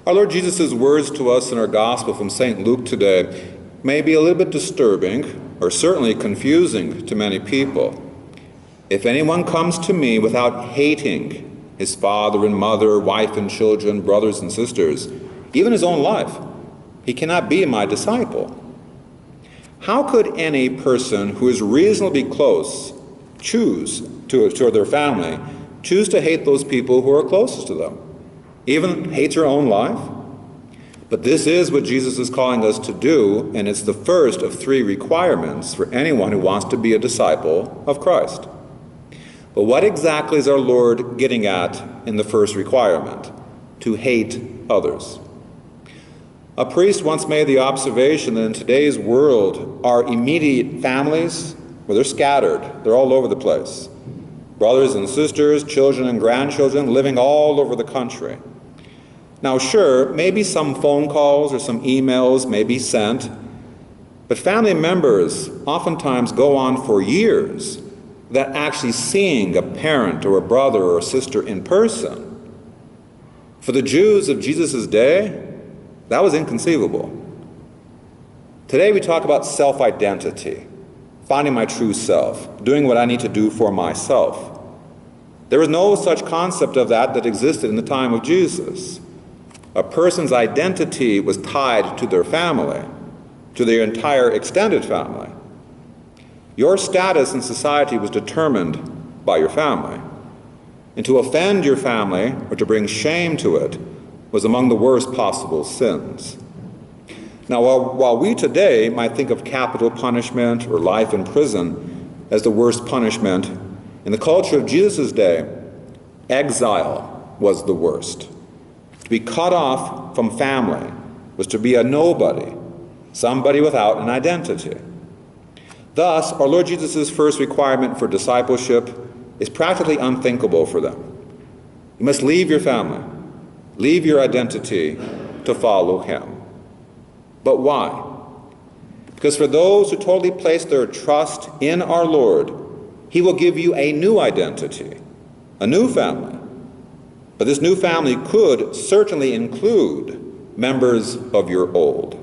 Our Lord Jesus' words to us in our Gospel from St. Luke today may be a little bit disturbing, or certainly confusing to many people. If anyone comes to me without hating his father and mother, wife and children, brothers and sisters, even his own life, he cannot be my disciple. How could any person who is reasonably close choose to their family, choose to hate those people who are closest to them? Even hate your own life? But this is what Jesus is calling us to do, and it's the first of three requirements for anyone who wants to be a disciple of Christ. But what exactly is our Lord getting at in the first requirement? To hate others. A priest once made the observation that in today's world, our immediate families, well, they're scattered. They're all over the place. Brothers and sisters, children and grandchildren living all over the country. Now, sure, maybe some phone calls or some emails may be sent, but family members oftentimes go on for years without actually seeing a parent or a brother or a sister in person. For the Jews of Jesus' day, that was inconceivable. Today we talk about self-identity, finding my true self, doing what I need to do for myself. There was no such concept of that existed in the time of Jesus. A person's identity was tied to their family, to their entire extended family. Your status in society was determined by your family. And to offend your family or to bring shame to it was among the worst possible sins. Now, while we today might think of capital punishment or life in prison as the worst punishment, in the culture of Jesus' day, exile was the worst. To be cut off from family was to be a nobody, somebody without an identity. Thus, our Lord Jesus' first requirement for discipleship is practically unthinkable for them. You must leave your family, leave your identity to follow him. But why? Because for those who totally place their trust in our Lord, he will give you a new identity, a new family. But this new family could certainly include members of your old.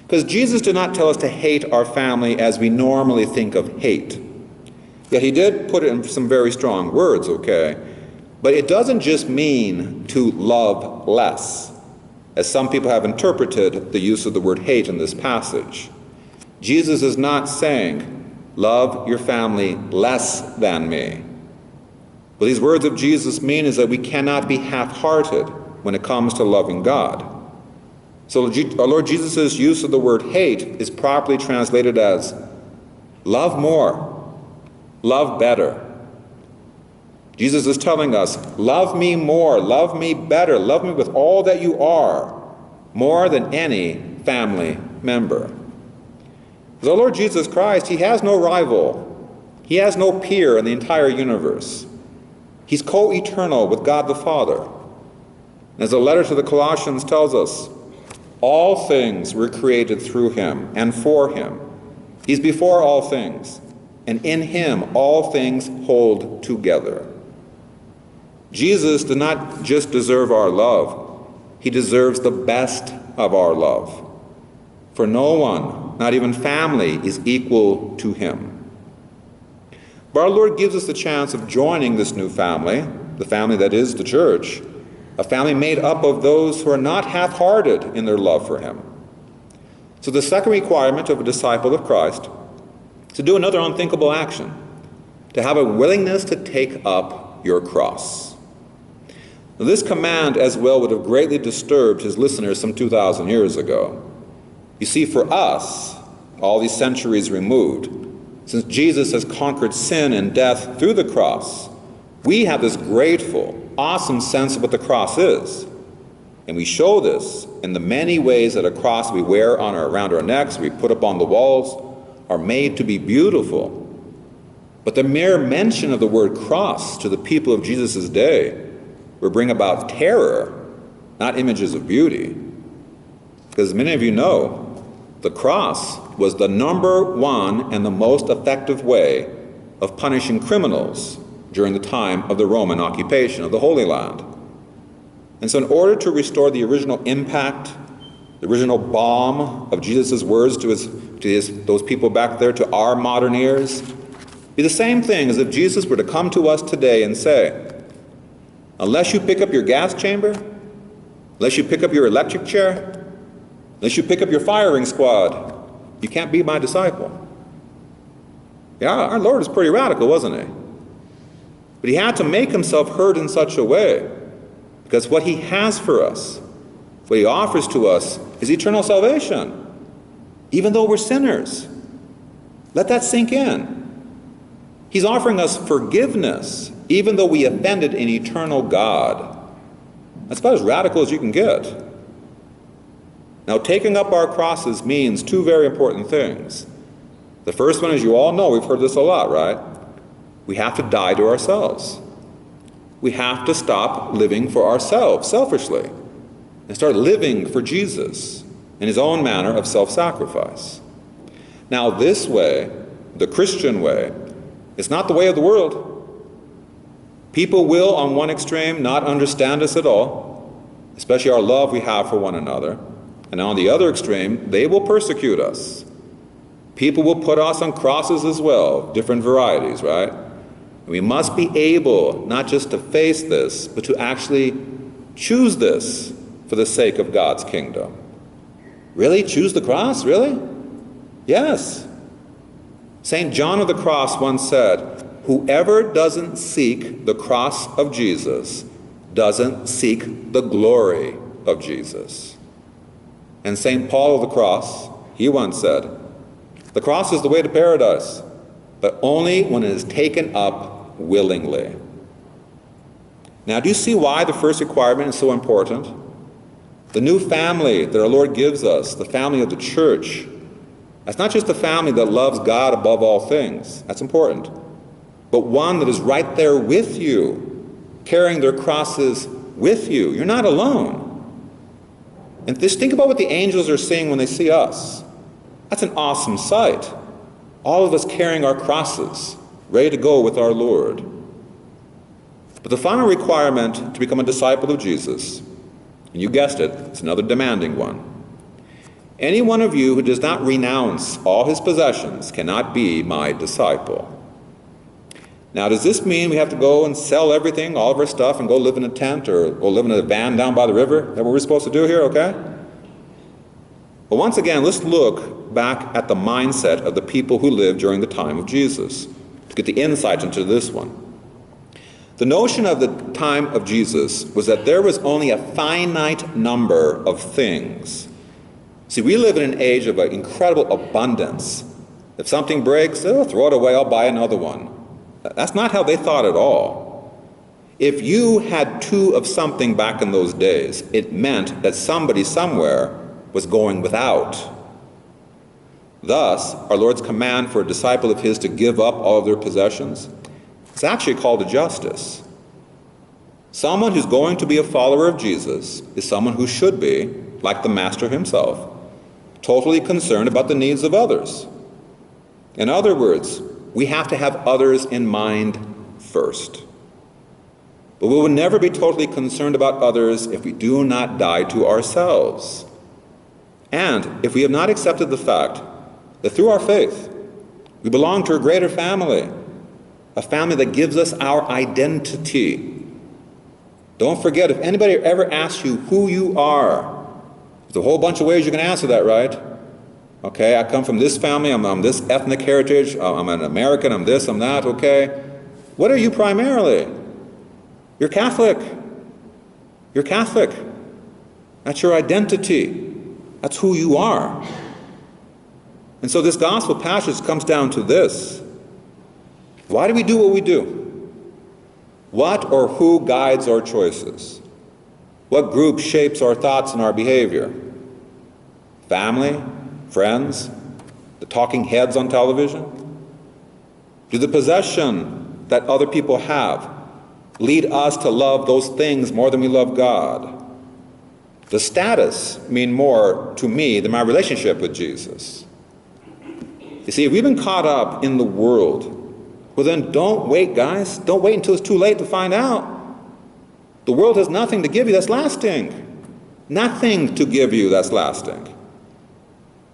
Because Jesus did not tell us to hate our family as we normally think of hate. Yet he did put it in some very strong words, okay? But it doesn't just mean to love less, as some people have interpreted the use of the word hate in this passage. Jesus is not saying, love your family less than me. What these words of Jesus mean is that we cannot be half-hearted when it comes to loving God. So our Lord Jesus' use of the word hate is properly translated as love more, love better. Jesus is telling us, love me more, love me better, love me with all that you are, more than any family member. Because our Lord Jesus Christ, he has no rival. He has no peer in the entire universe. He's co-eternal with God the Father. As the letter to the Colossians tells us, all things were created through him and for him. He's before all things, and in him all things hold together. Jesus does not just deserve our love, he deserves the best of our love. For no one, not even family, is equal to him. But our Lord gives us the chance of joining this new family, the family that is the church, a family made up of those who are not half-hearted in their love for him. So the second requirement of a disciple of Christ is to do another unthinkable action, to have a willingness to take up your cross. Now, this command as well would have greatly disturbed his listeners some 2,000 years ago. You see, for us, all these centuries removed, since Jesus has conquered sin and death through the cross, we have this grateful, awesome sense of what the cross is. And we show this in the many ways that a cross we wear around our necks, we put up on the walls, are made to be beautiful. But the mere mention of the word cross to the people of Jesus' day would bring about terror, not images of beauty. Because many of you know, the cross was the number one and the most effective way of punishing criminals during the time of the Roman occupation of the Holy Land. And so in order to restore the original impact, the original balm of Jesus' words to those people back there, to our modern ears, be the same thing as if Jesus were to come to us today and say, unless you pick up your gas chamber, unless you pick up your electric chair, unless you pick up your firing squad, you can't be my disciple. Yeah, our Lord was pretty radical, wasn't he? But he had to make himself heard in such a way, because what he has for us, what he offers to us, is eternal salvation, even though we're sinners. Let that sink in. He's offering us forgiveness, even though we offended an eternal God. That's about as radical as you can get. Now, taking up our crosses means two very important things. The first one, as you all know, we've heard this a lot, right? We have to die to ourselves. We have to stop living for ourselves selfishly and start living for Jesus in his own manner of self-sacrifice. Now, this way, the Christian way, is not the way of the world. People will, on one extreme, not understand us at all, especially our love we have for one another. And on the other extreme, they will persecute us. People will put us on crosses as well, different varieties, right? We must be able not just to face this, but to actually choose this for the sake of God's kingdom. Really? Choose the cross? Really? Yes. St. John of the Cross once said, whoever doesn't seek the cross of Jesus doesn't seek the glory of Jesus. And St. Paul of the Cross, he once said, the cross is the way to paradise, but only when it is taken up willingly. Now, do you see why the first requirement is so important? The new family that our Lord gives us, the family of the church, that's not just a family that loves God above all things. That's important. But one that is right there with you, carrying their crosses with you. You're not alone. And just think about what the angels are seeing when they see us. That's an awesome sight. All of us carrying our crosses, ready to go with our Lord. But the final requirement to become a disciple of Jesus, and you guessed it, it's another demanding one. Any one of you who does not renounce all his possessions cannot be my disciple. Now, does this mean we have to go and sell everything, all of our stuff, and go live in a tent or go live in a van down by the river? Is that what we're supposed to do here, okay? But once again, let's look back at the mindset of the people who lived during the time of Jesus to get the insight into this one. The notion of the time of Jesus was that there was only a finite number of things. See, we live in an age of incredible abundance. If something breaks, oh, throw it away, I'll buy another one. That's not how they thought at all. If you had two of something back in those days, it meant that somebody somewhere was going without. Thus, our Lord's command for a disciple of his to give up all of their possessions is actually called a justice. Someone who's going to be a follower of Jesus is someone who should be, like the Master himself, totally concerned about the needs of others. In other words, we have to have others in mind first. But we will never be totally concerned about others if we do not die to ourselves. And if we have not accepted the fact that through our faith, we belong to a greater family, a family that gives us our identity. Don't forget, if anybody ever asks you who you are, there's a whole bunch of ways you can answer that, right? Okay, I come from this family, I'm this ethnic heritage, I'm an American, I'm this, I'm that, okay? What are you primarily? You're Catholic. You're Catholic. That's your identity. That's who you are. And so this gospel passage comes down to this. Why do we do what we do? What or who guides our choices? What group shapes our thoughts and our behavior? Family? Friends? The talking heads on television? Do the possession that other people have lead us to love those things more than we love God? Does status mean more to me than my relationship with Jesus? You see, if we've been caught up in the world, well then don't wait, guys. Don't wait until it's too late to find out. The world has nothing to give you that's lasting. Nothing to give you that's lasting.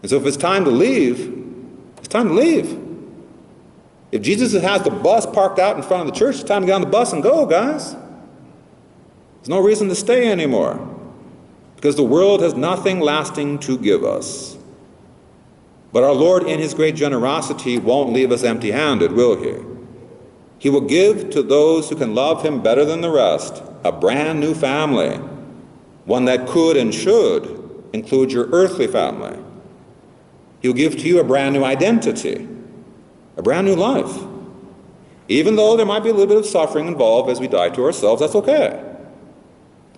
And so if it's time to leave, it's time to leave. If Jesus has the bus parked out in front of the church, it's time to get on the bus and go, guys. There's no reason to stay anymore, because the world has nothing lasting to give us. But our Lord, in his great generosity, won't leave us empty-handed, will he? He will give to those who can love him better than the rest a brand new family, one that could and should include your earthly family. He'll give to you a brand new identity, a brand new life. Even though there might be a little bit of suffering involved as we die to ourselves, that's okay.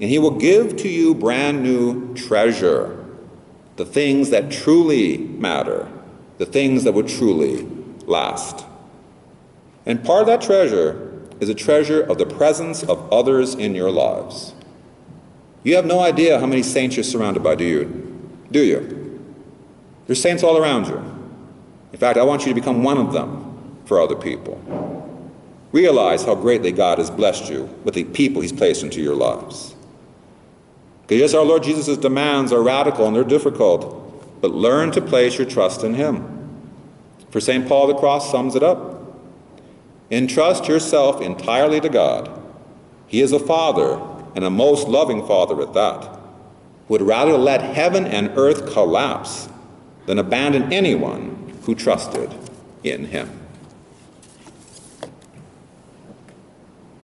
And he will give to you brand new treasure, the things that truly matter, the things that would truly last. And part of that treasure is a treasure of the presence of others in your lives. You have no idea how many saints you're surrounded by, do you? Do you? There's saints all around you. In fact, I want you to become one of them for other people. Realize how greatly God has blessed you with the people he's placed into your lives. Because yes, our Lord Jesus' demands are radical and they're difficult, but learn to place your trust in him. For St. Paul the Cross sums it up. Entrust yourself entirely to God. He is a Father, and a most loving Father at that, who would rather let heaven and earth collapse than abandon anyone who trusted in him.